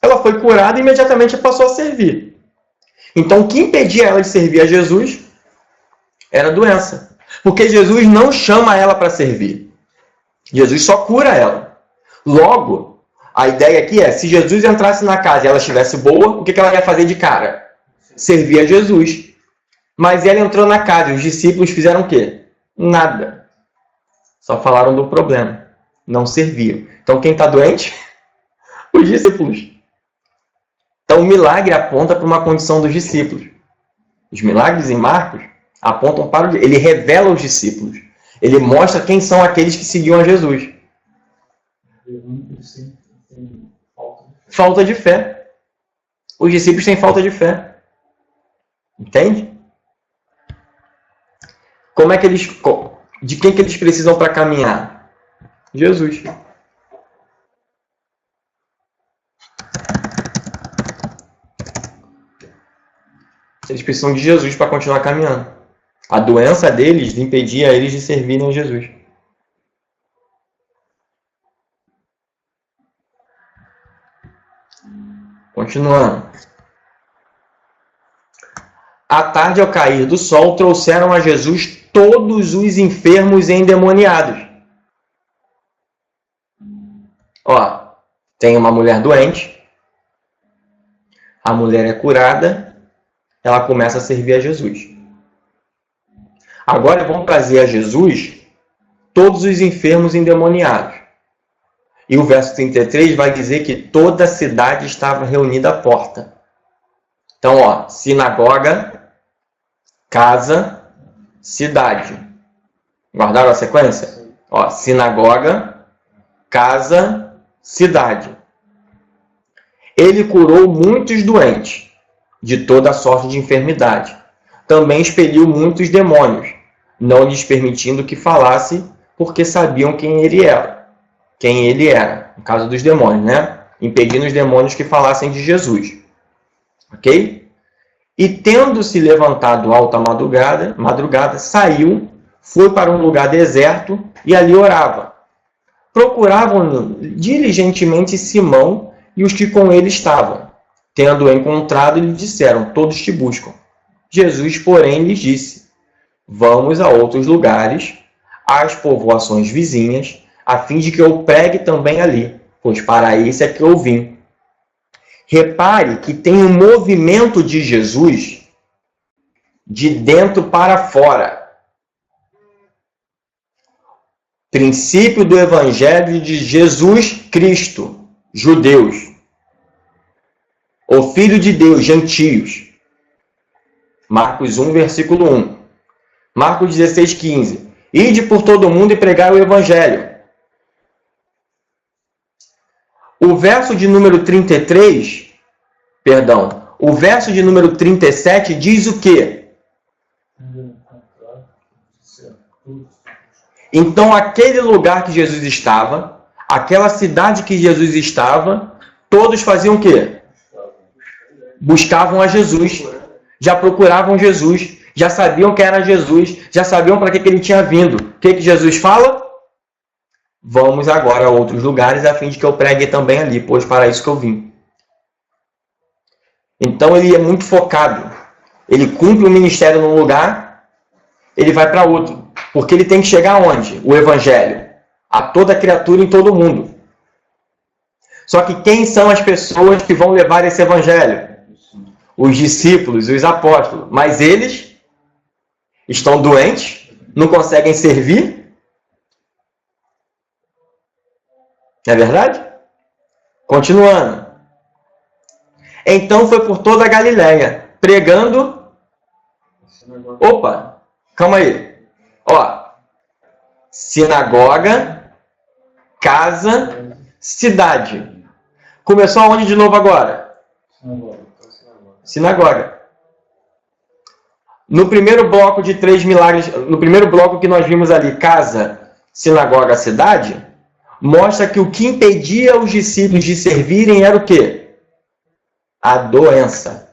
ela foi curada e imediatamente passou a servir. Então, o que impedia ela de servir a Jesus era a doença. Porque Jesus não chama ela para servir. Jesus só cura ela. Logo, a ideia aqui é, se Jesus entrasse na casa e ela estivesse boa, o que ela ia fazer de cara? Servir a Jesus. Mas ela entrou na casa e os discípulos fizeram o quê? Nada. Só falaram do problema. Não serviram. Então, quem está doente? Os discípulos. Então, o milagre aponta para uma condição dos discípulos. Os milagres em Marcos apontam para ele revela os discípulos. Ele mostra quem são aqueles que seguiam a Jesus. Falta de fé. Os discípulos têm falta de fé. Entende? Como é que eles, de quem que eles precisam para caminhar? Jesus. Eles precisam de Jesus para continuar caminhando. A doença deles impedia eles de servirem a Jesus. Continuando. À tarde, ao cair do sol, trouxeram a Jesus todos os enfermos e endemoniados. Ó, tem uma mulher doente, a mulher é curada, ela começa a servir a Jesus. Agora vão trazer a Jesus todos os enfermos e endemoniados. E o verso 33 vai dizer que toda a cidade estava reunida à porta. Então, ó, sinagoga, casa, cidade. Guardaram a sequência? Ó, sinagoga, casa, cidade. Ele curou muitos doentes de toda sorte de enfermidade. Também expeliu muitos demônios, não lhes permitindo que falasse, porque sabiam quem ele era. Quem ele era, no caso dos demônios, né? Impedindo os demônios que falassem de Jesus. Ok? E tendo-se levantado alta madrugada, saiu, foi para um lugar deserto e ali orava. Procuravam diligentemente Simão e os que com ele estavam. Tendo-o encontrado, lhe disseram: todos te buscam. Jesus, porém, lhes disse: vamos a outros lugares, às povoações vizinhas, a fim de que eu pregue também ali, pois para isso é que eu vim. Repare que tem um movimento de Jesus de dentro para fora. Princípio do Evangelho de Jesus Cristo, judeus. O Filho de Deus, gentios. Marcos 1, versículo 1. Marcos 16, 15. Ide por todo o mundo e pregai o Evangelho. O verso de número 33, o verso de número 37 diz o quê? Então, aquele lugar que Jesus estava, aquela cidade que Jesus estava, todos faziam o quê? Buscavam a Jesus, já procuravam Jesus, já sabiam que era Jesus, já sabiam para que ele tinha vindo. O que Jesus fala? Vamos agora a outros lugares, a fim de que eu pregue também ali, pois para isso que eu vim. Então ele é muito focado. Ele cumpre o ministério num lugar, ele vai para outro. Porque ele tem que chegar aonde? O Evangelho. A toda criatura em todo o mundo. Só que quem são as pessoas que vão levar esse Evangelho? Os discípulos, os apóstolos. Mas eles estão doentes, não conseguem servir. Não é verdade? Continuando. Então foi por toda a Galileia, pregando... Opa, calma aí. Ó, sinagoga, casa, cidade. Começou aonde de novo agora? Sinagoga. No primeiro bloco de 3 milagres, no primeiro bloco que nós vimos ali, casa, sinagoga, cidade, mostra que o que impedia os discípulos de servirem era o quê? A doença.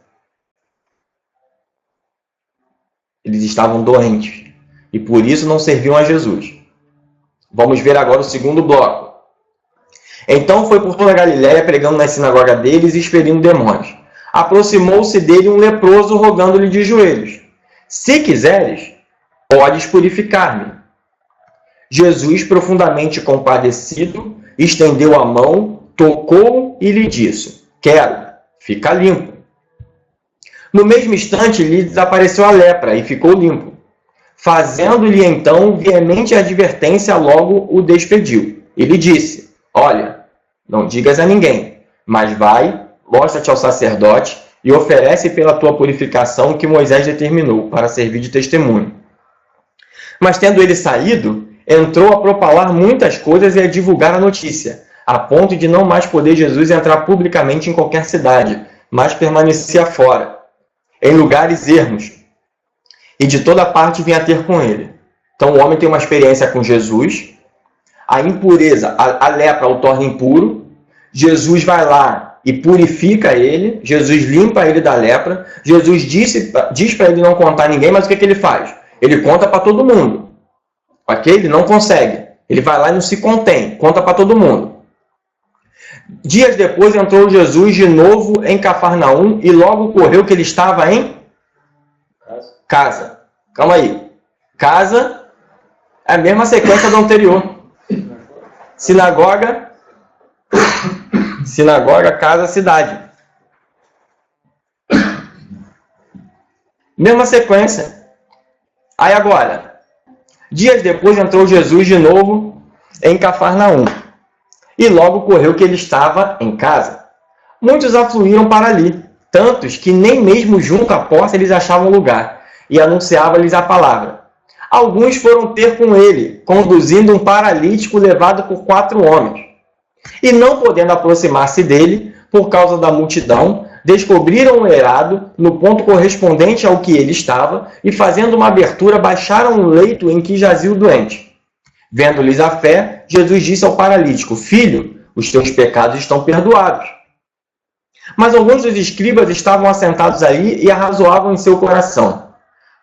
Eles estavam doentes. E por isso não serviam a Jesus. Vamos ver agora o segundo bloco. Então foi por toda a Galileia, pregando na sinagoga deles e expelindo demônios. Aproximou-se dele um leproso, rogando-lhe de joelhos: se quiseres, podes purificar-me. Jesus, profundamente compadecido, estendeu a mão, tocou e lhe disse: quero, fica limpo. No mesmo instante lhe desapareceu a lepra e ficou limpo. Fazendo-lhe então veemente advertência, logo o despediu. E lhe disse: olha, não digas a ninguém, mas vai, mostra-te ao sacerdote e oferece pela tua purificação que Moisés determinou, para servir de testemunho. Mas tendo ele saído, entrou a propalar muitas coisas e a divulgar a notícia, a ponto de não mais poder Jesus entrar publicamente em qualquer cidade, mas permanecia fora, em lugares ermos, e de toda parte vinha ter com ele. Então o homem tem uma experiência com Jesus, a impureza, a lepra o torna impuro, Jesus vai lá e purifica ele, Jesus limpa ele da lepra, Jesus diz para ele não contar a ninguém, mas o que ele faz? Ele conta para todo mundo. Ok? Ele não consegue. Ele vai lá e não se contém, conta para todo mundo. Dias depois entrou Jesus de novo em Cafarnaum e logo ocorreu que ele estava em casa. Calma aí. Casa é a mesma sequência do anterior. Sinagoga, casa, cidade. Mesma sequência. Aí agora, dias depois entrou Jesus de novo em Cafarnaum. E logo ocorreu que ele estava em casa. Muitos afluíram para ali, tantos que nem mesmo junto à porta eles achavam lugar, e anunciava-lhes a palavra. Alguns foram ter com ele, conduzindo um paralítico levado por 4 homens. E não podendo aproximar-se dele, por causa da multidão, descobriram o eirado no ponto correspondente ao que ele estava, e fazendo uma abertura, baixaram o leito em que jazia o doente. Vendo-lhes a fé, Jesus disse ao paralítico: Filho, os teus pecados estão perdoados. Mas alguns dos escribas estavam assentados ali e arrazoavam em seu coração.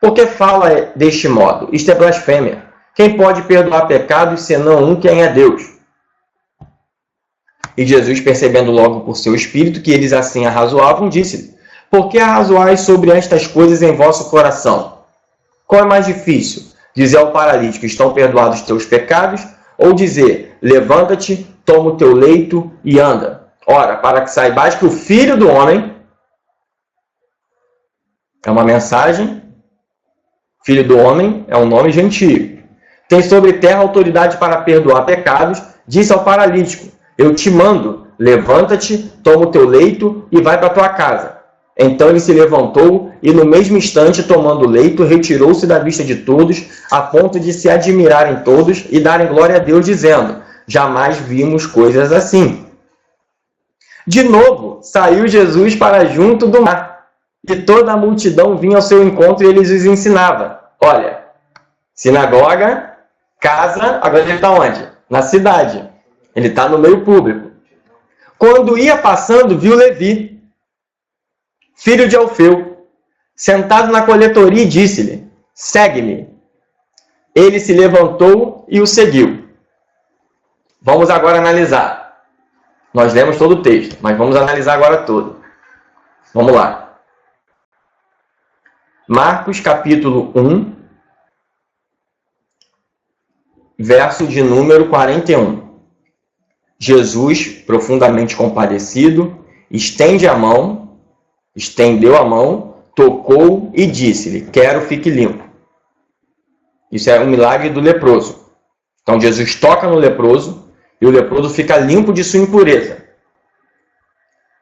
Por que fala deste modo? Isto é blasfêmia. Quem pode perdoar pecados, senão um, quem é Deus? E Jesus, percebendo logo por seu espírito que eles assim arrazoavam, disse-lhe: Por que arrazoais sobre estas coisas em vosso coração? Qual é mais difícil? Dizer ao paralítico: estão perdoados os teus pecados? Ou dizer: levanta-te, toma o teu leito e anda? Ora, para que saibais que o Filho do Homem é uma mensagem, Filho do Homem é um nome gentio, tem sobre terra autoridade para perdoar pecados, disse ao paralítico: eu te mando, levanta-te, toma o teu leito e vai para a tua casa. Então ele se levantou e, no mesmo instante, tomando o leito, retirou-se da vista de todos, a ponto de se admirarem todos e darem glória a Deus, dizendo: jamais vimos coisas assim. De novo, saiu Jesus para junto do mar, e toda a multidão vinha ao seu encontro e ele os ensinava. Olha, sinagoga, casa, agora ele está onde? Na cidade. Ele está no meio público. Quando ia passando, viu Levi, filho de Alfeu, sentado na coletoria, e disse-lhe: segue-me. Ele se levantou e o seguiu. Vamos agora analisar. Nós lemos todo o texto, mas vamos analisar agora todo. Vamos lá. Marcos capítulo 1, verso de número 41. Jesus, profundamente compadecido, estendeu a mão, tocou e disse-lhe: quero, fique limpo. Isso é um milagre do leproso. Então Jesus toca no leproso e o leproso fica limpo de sua impureza.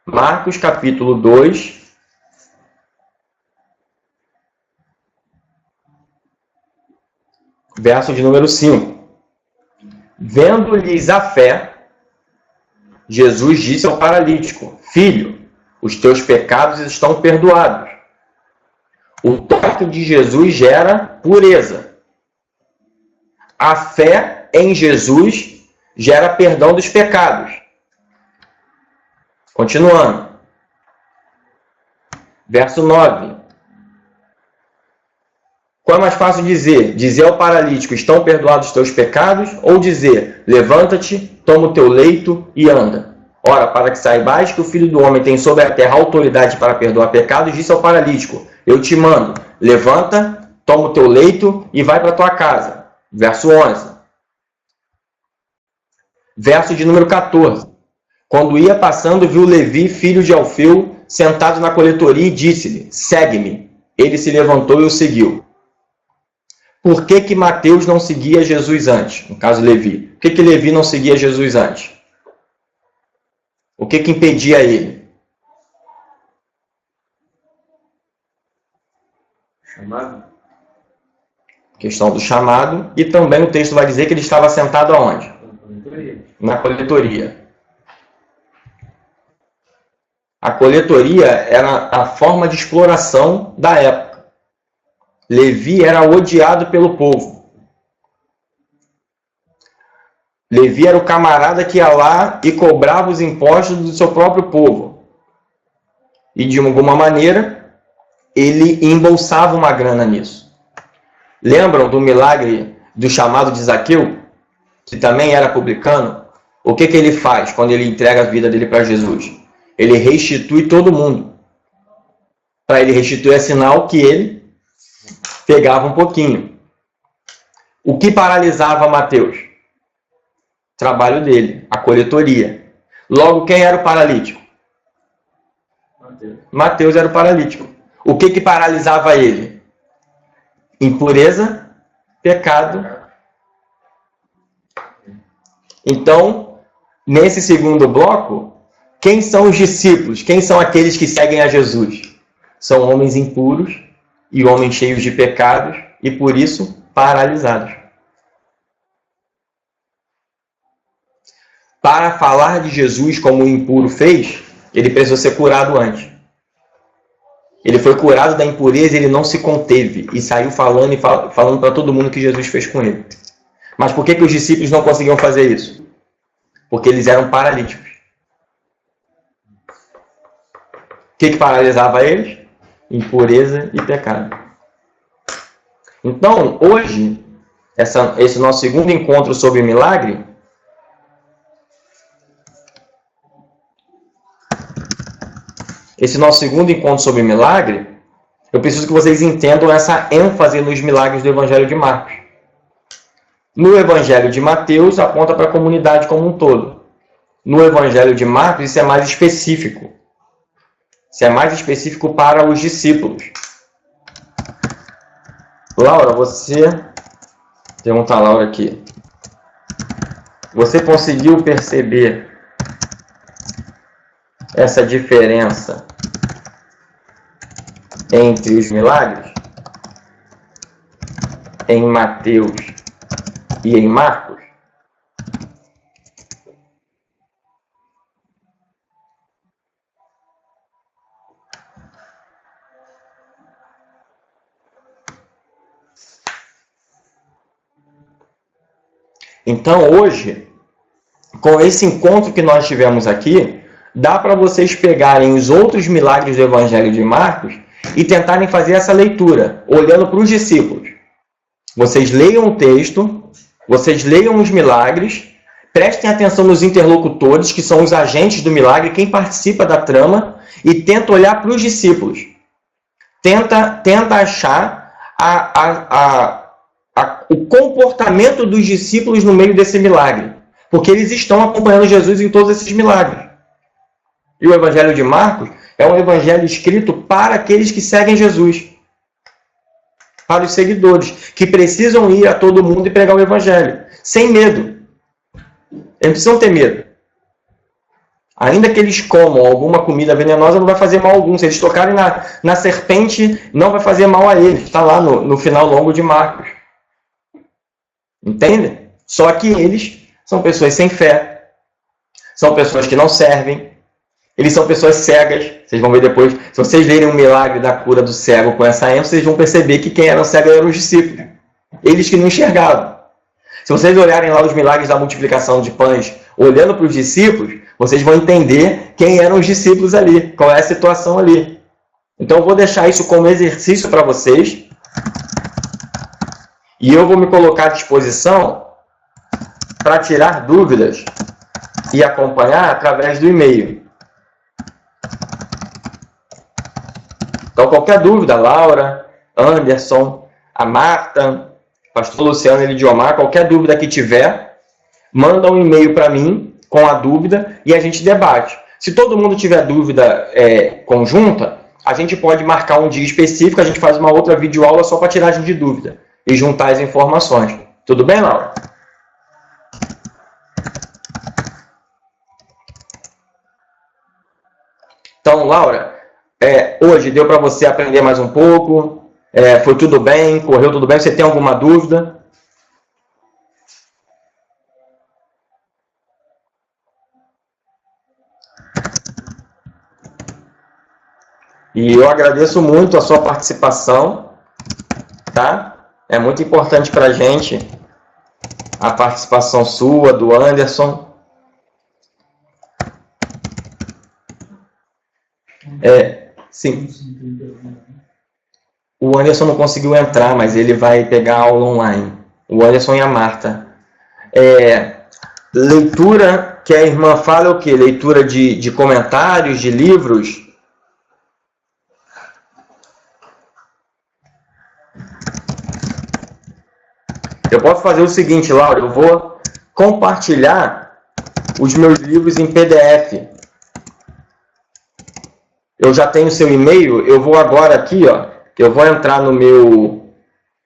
Marcos capítulo 2, verso de número 5. Vendo-lhes a fé, Jesus disse ao paralítico: filho, os teus pecados estão perdoados. O toque de Jesus gera pureza. A fé em Jesus gera perdão dos pecados. Continuando. Verso 9. Qual é mais fácil dizer? Dizer ao paralítico: estão perdoados os teus pecados? Ou dizer: levanta-te, toma o teu leito e anda? Ora, para que saibais que o Filho do Homem tem sobre a terra autoridade para perdoar pecados, disse ao paralítico: eu te mando, levanta, toma o teu leito e vai para a tua casa. Verso 11. Verso de número 14. Quando ia passando, viu Levi, filho de Alfeu, sentado na coletoria e disse-lhe: segue-me. Ele se levantou e o seguiu. Por que Mateus não seguia Jesus antes? No caso, Levi. Por que Levi não seguia Jesus antes? O que impedia ele? Chamado. Questão do chamado. E também o texto vai dizer que ele estava sentado aonde? Na coletoria. A coletoria era a forma de exploração da época. Levi era odiado pelo povo. Levi era o camarada que ia lá e cobrava os impostos do seu próprio povo. E de alguma maneira, ele embolsava uma grana nisso. Lembram do milagre do chamado de Zaqueu? Que também era publicano? O que ele faz quando ele entrega a vida dele para Jesus? Ele restitui todo mundo. Para ele restituir é sinal que ele pegava um pouquinho. O que paralisava Mateus? Trabalho dele, a coletoria. Logo, quem era o paralítico? Mateus era o paralítico. O que paralisava ele? Impureza, pecado. Então, nesse segundo bloco, quem são os discípulos? Quem são aqueles que seguem a Jesus? São homens impuros e homens cheios de pecados e, por isso, paralisados. Para falar de Jesus como o impuro fez, ele precisou ser curado antes. Ele foi curado da impureza e ele não se conteve. E saiu falando para todo mundo que Jesus fez com ele. Mas por que os discípulos não conseguiam fazer isso? Porque eles eram paralíticos. O que paralisava eles? Impureza e pecado. Então, hoje, esse nosso segundo encontro sobre milagre, eu preciso que vocês entendam essa ênfase nos milagres do Evangelho de Marcos. No Evangelho de Mateus, aponta para a comunidade como um todo. No Evangelho de Marcos, isso é mais específico. Isso é mais específico para os discípulos. Laura, pergunta a Laura aqui. Você conseguiu perceber essa diferença entre os milagres em Mateus e em Marcos? Então, hoje, com esse encontro que nós tivemos aqui, dá para vocês pegarem os outros milagres do Evangelho de Marcos e tentarem fazer essa leitura, olhando para os discípulos. Vocês leiam o texto, vocês leiam os milagres, prestem atenção nos interlocutores, que são os agentes do milagre, quem participa da trama, e tenta olhar para os discípulos. Tenta achar o comportamento dos discípulos no meio desse milagre. Porque eles estão acompanhando Jesus em todos esses milagres. E o Evangelho de Marcos é um evangelho escrito para aqueles que seguem Jesus. Para os seguidores, que precisam ir a todo mundo e pregar o Evangelho. Sem medo. Eles não precisam ter medo. Ainda que eles comam alguma comida venenosa, não vai fazer mal algum. Se eles tocarem na serpente, não vai fazer mal a eles. Está lá no final longo de Marcos. Entende? Só que eles são pessoas sem fé. São pessoas que não servem. Eles são pessoas cegas. Vocês vão ver depois. Se vocês lerem o milagre da cura do cego com essa ênfase, vocês vão perceber que quem eram cegos eram os discípulos. Eles que não enxergavam. Se vocês olharem lá os milagres da multiplicação de pães, olhando para os discípulos, vocês vão entender quem eram os discípulos ali, qual é a situação ali. Então eu vou deixar isso como exercício para vocês. E eu vou me colocar à disposição para tirar dúvidas e acompanhar através do e-mail. Então, qualquer dúvida, Laura, Anderson, a Marta, Pastor Luciano Elidiomar, qualquer dúvida que tiver, manda um e-mail para mim com a dúvida e a gente debate. Se todo mundo tiver dúvida conjunta, a gente pode marcar um dia específico, a gente faz uma outra videoaula só para tiragem de dúvida e juntar as informações. Tudo bem, Laura? Então, Laura, hoje deu para você aprender mais um pouco? Foi tudo bem? Correu tudo bem? Você tem alguma dúvida? E eu agradeço muito a sua participação, tá? É muito importante para a gente a participação sua, do Anderson. Sim. O Anderson não conseguiu entrar, mas ele vai pegar a aula online. O Anderson e a Marta. Leitura que a irmã fala é o quê? Leitura de comentários, de livros? Eu posso fazer o seguinte, Laura, eu vou compartilhar os meus livros em PDF. Eu já tenho seu e-mail, eu vou agora aqui, ó, eu vou entrar no meu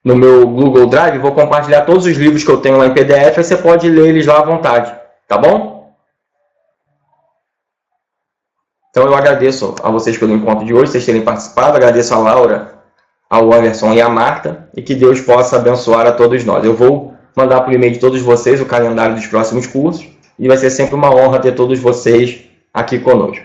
Google Drive, vou compartilhar todos os livros que eu tenho lá em PDF, aí você pode ler eles lá à vontade, tá bom? Então eu agradeço a vocês pelo encontro de hoje, vocês terem participado, agradeço a Laura, ao Anderson e a Marta, e que Deus possa abençoar a todos nós. Eu vou mandar por e-mail de todos vocês o calendário dos próximos cursos, e vai ser sempre uma honra ter todos vocês aqui conosco.